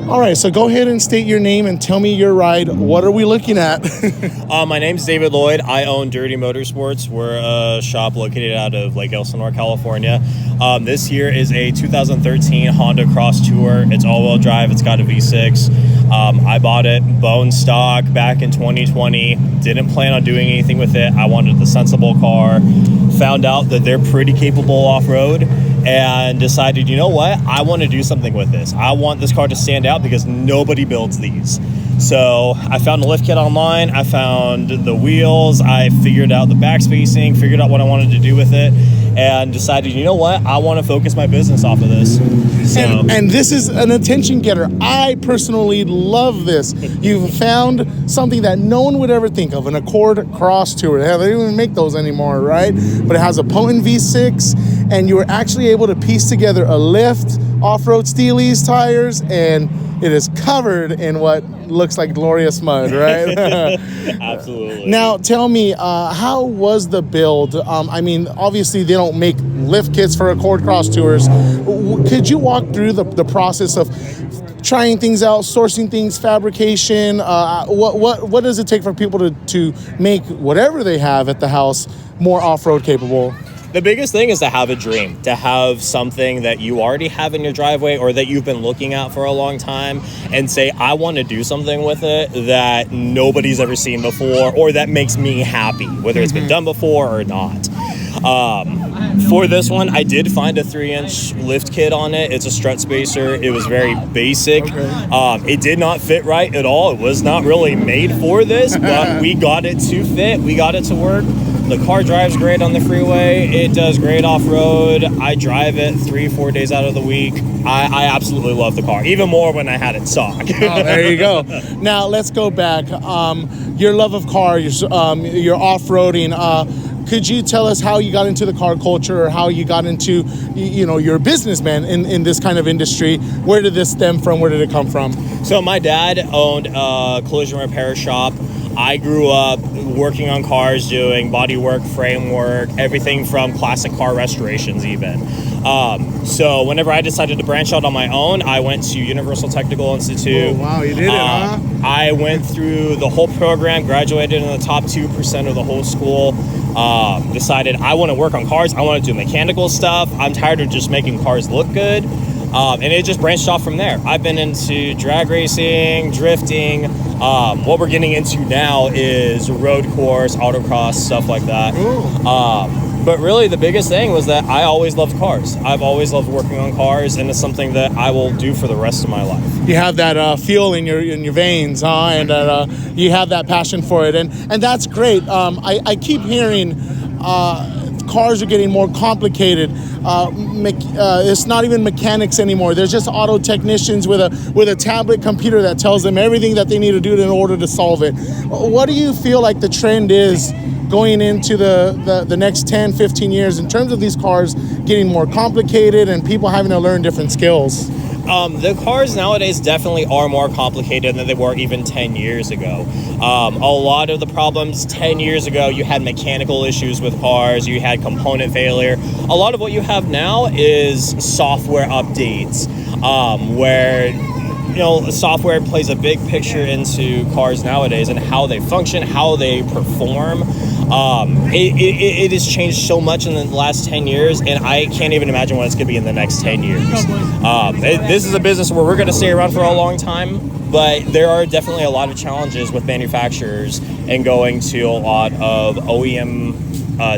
All right, so go ahead and state your name and tell me your ride. What are we looking at? My name's David Lloyd. I own Dirty Motorsports. We're a shop located out of Lake Elsinore, California. This here is a 2013 Honda Crosstour. It's all-wheel drive. It's got a V6. I bought it bone stock back in 2020. Didn't plan on doing anything with it. I wanted the sensible car. Found out that they're pretty capable off-road and decided, you know what? I want to do something with this. I want this car to stand out because nobody builds these. So I found a lift kit online. I found the wheels. I figured out the back spacing, figured out what I wanted to do with it, and decided, you know what? I want to focus my business off of this. So, and this is an attention getter. I personally love this. You've found something that no one would ever think of, an Accord Crosstour. They don't even make those anymore, right? But it has a potent V6, and you were actually able to piece together a lift, off-road Steelies tires, and it is covered in what looks like glorious mud, right? Absolutely. Now, tell me, how was the build? I mean, obviously they don't make lift kits for Accord Crosstours. Could you walk through the process of trying things out, sourcing things, fabrication? What does it take for people to make whatever they have at the house more off-road capable? The biggest thing is to have a dream, to have something that you already have in your driveway or that you've been looking at for a long time and say, I want to do something with it that nobody's ever seen before or that makes me happy, whether it's been done before or not. For this one, I did find a 3-inch lift kit on it. It's a strut spacer. It was very basic. It did not fit right at all. It was not really made for this, but we got it to fit. We got it to work. The car drives great on the freeway. It does great off-road. I drive it 3-4 days out of the week. I absolutely love the car, even more when I had it stock. Oh, there you go. Now, let's go back. Your love of cars, your off-roading. Could you tell us how you got into the car culture or how you got into, you're a businessman in this kind of industry? Where did this stem from? Where did it come from? So my dad owned a collision repair shop. I grew up working on cars, doing bodywork, framework, everything from classic car restorations even. So whenever I decided to branch out on my own, I went to Universal Technical Institute. Oh, wow, you did it, huh? I went through the whole program, graduated in the top 2% of the whole school. Decided I want to work on cars. I want to do mechanical stuff. I'm tired of just making cars look good. And it just branched off from there. I've been into drag racing, drifting. What we're getting into now is road course, autocross, stuff like that. But really the biggest thing was that I always loved cars. I've always loved working on cars, and it's something that I will do for the rest of my life. You have that fuel in your veins, huh? And you have that passion for it, and that's great. I keep hearing cars are getting more complicated. It's not even mechanics anymore. There's just auto technicians with a tablet computer that tells them everything that they need to do in order to solve it. What do you feel like the trend is going into the next 10, 15 years in terms of these cars getting more complicated and people having to learn different skills? The cars nowadays definitely are more complicated than they were even 10 years ago. A lot of the problems 10 years ago, you had mechanical issues with cars, you had component failure. A lot of what you have now is software updates, where software plays a big picture into cars nowadays and how they function, how they perform. It has changed so much in the last 10 years, and I can't even imagine what it's going to be in the next 10 years. This is a business where we're going to stay around for a long time, but there are definitely a lot of challenges with manufacturers and going to a lot of OEM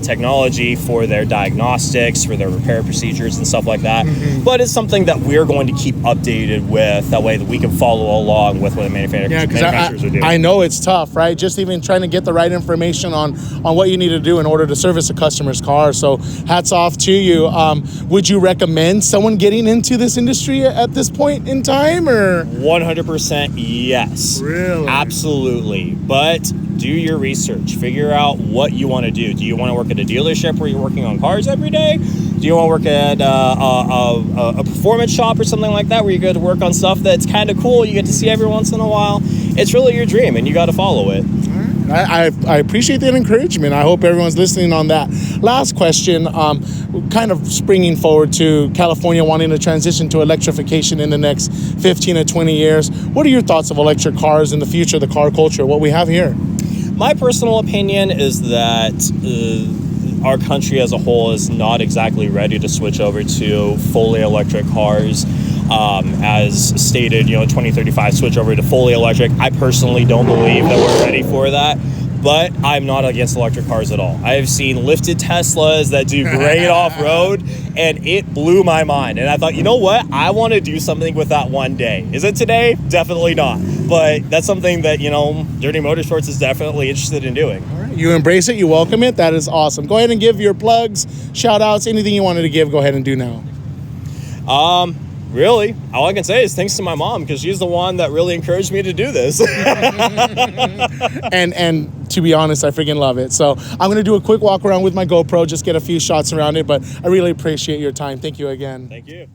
technology for their diagnostics, for their repair procedures and stuff like that. But it's something that we're going to keep updated with, that way that we can follow along with what the manufacturers are doing. I know it's tough, right? Just even trying to get the right information on what you need to do in order to service a customer's car. So hats off to you. Would you recommend someone getting into this industry at this point in time, or? 100% yes. Really? Absolutely. But do your research. Figure out what you want to do. Do you want to work at a dealership where you're working on cars every day? Do you want to work at a performance shop or something like that where you get to work on stuff that's kind of cool, you get to see every once in a while? It's really your dream, and you got to follow it. I appreciate that encouragement. I hope everyone's listening on that. Last question, kind of springing forward to California wanting to transition to electrification in the next 15 to 20 years. What are your thoughts of electric cars in the future, the car culture, what we have here? My personal opinion is that our country as a whole is not exactly ready to switch over to fully electric cars. As stated, 2035 switch over to fully electric. I personally don't believe that we're ready for that, but I'm not against electric cars at all. I have seen lifted Teslas that do great off-road, and it blew my mind. And I thought, you know what? I want to do something with that one day. Is it today? Definitely not. But that's something that, Dirty Motorsports is definitely interested in doing. All right. You embrace it. You welcome it. That is awesome. Go ahead and give your plugs, shout-outs, anything you wanted to give, go ahead and do now. Really, all I can say is thanks to my mom, because she's the one that really encouraged me to do this. and to be honest, I freaking love it. So I'm going to do a quick walk around with my GoPro, just get a few shots around it, but I really appreciate your time. Thank you again. Thank you.